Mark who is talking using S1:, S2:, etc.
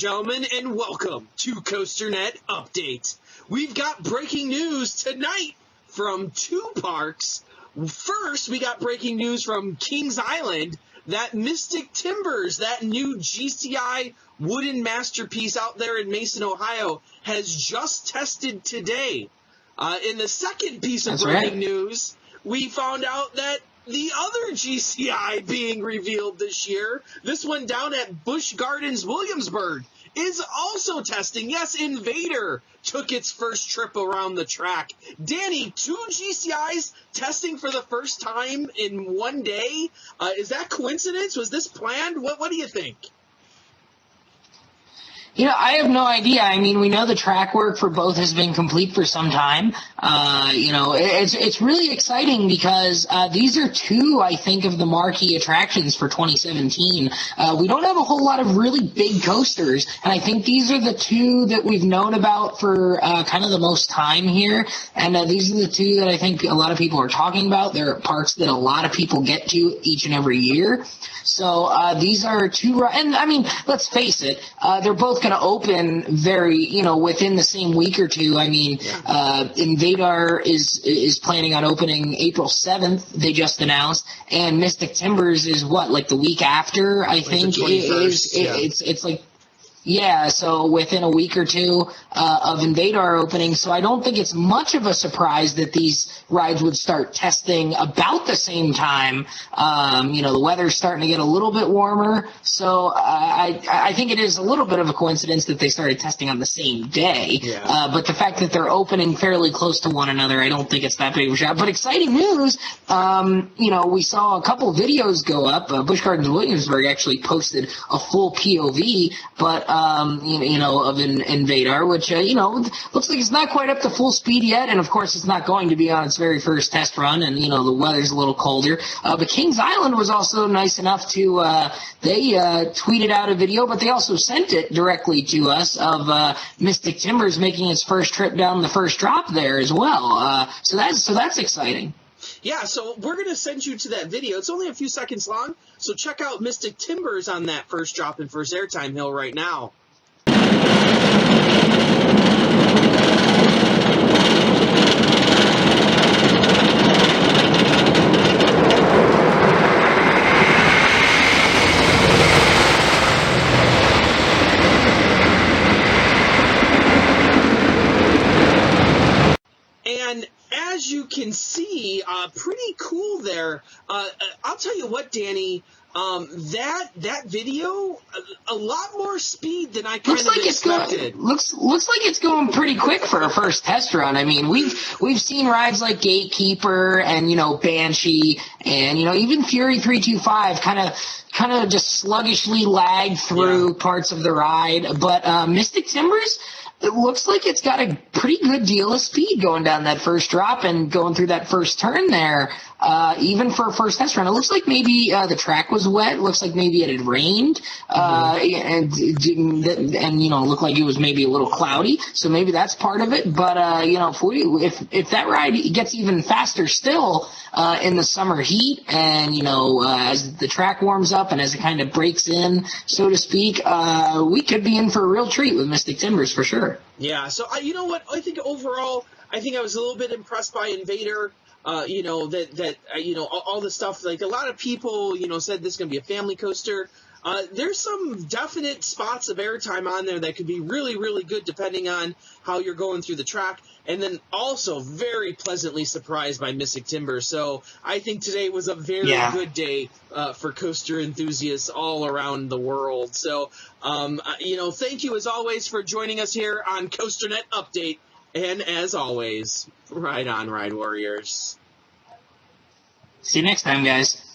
S1: gentlemen, and welcome to COASTER-net Update. We've got breaking news tonight from two parks. First, we got breaking news from Kings Island that Mystic Timbers, that new GCI wooden masterpiece out there in Mason, Ohio, has just tested today. In the second piece of breaking news, we found out that the other GCI being revealed this year, this one down at Busch Gardens Williamsburg, is also testing. Yes, InvadR took its first trip around the track. Danny, two GCIs testing for the first time in one day. Is that coincidence? Was this planned? What do you think?
S2: You know, I have no idea. I mean, we know the track work for both has been complete for some time. It's really exciting because these are two, I think, of the marquee attractions for 2017. We don't have a whole lot of really big coasters, and I think these are the two that we've known about for kind of the most time here. And these are the two that I think a lot of people are talking about. They're parks that a lot of people get to each and every year. So these are two, and I mean, let's face it, they're both going to open very, within the same week or two. I mean, InvadR is planning on opening April 7th. They just announced, and Mystic Timbers is like the week after. I think it's like. Yeah, so within a week or two of InvadR opening, so I don't think it's much of a surprise that these rides would start testing about the same time. The weather's starting to get a little bit warmer, so I think it is a little bit of a coincidence that they started testing on the same day. Yeah. But the fact that they're opening fairly close to one another, I don't think it's that big of a shock. But exciting news, we saw a couple videos go up. Busch Gardens Williamsburg actually posted a full POV, but of InvadR, which, looks like it's not quite up to full speed yet, and of course it's not going to be on its very first test run, and, the weather's a little colder. But Kings Island was also nice enough to, they tweeted out a video, but they also sent it directly to us of Mystic Timbers making its first trip down the first drop there as well. So that's exciting.
S1: Yeah, so we're going to send you to that video. It's only a few seconds long, so check out Mystic Timbers on that first drop and first airtime hill right now. And as you can see, pretty cool there. I'll tell you what, Danny, that video, a lot more speed than I kind of expected.
S2: Looks like it's going pretty quick for a first test run. I mean, we've seen rides like Gatekeeper and Banshee and even Fury 325 kind of just sluggishly lag through parts of the ride, but Mystic Timbers, it looks like it's got a pretty good deal of speed going down that first drop and going through that first turn there, even for a first test run. It looks like maybe the track was wet. It looks like maybe it had rained, and it looked like it was maybe a little cloudy. So maybe that's part of it. But if that ride gets even faster still in the summer heat, and as the track warms up and as it kind of breaks in, so to speak, we could be in for a real treat with Mystic Timbers for sure.
S1: Yeah, so you know what? I think overall, I was a little bit impressed by InvadR. All the stuff, like a lot of people, said this is going to be a family coaster. There's some definite spots of airtime on there that could be really, really good depending on how you're going through the track. And then also very pleasantly surprised by Mystic Timbers. So I think today was a very good day for coaster enthusiasts all around the world. So, thank you as always for joining us here on COASTER-net Update. And as always, ride on, Ride Warriors.
S2: See you next time, guys.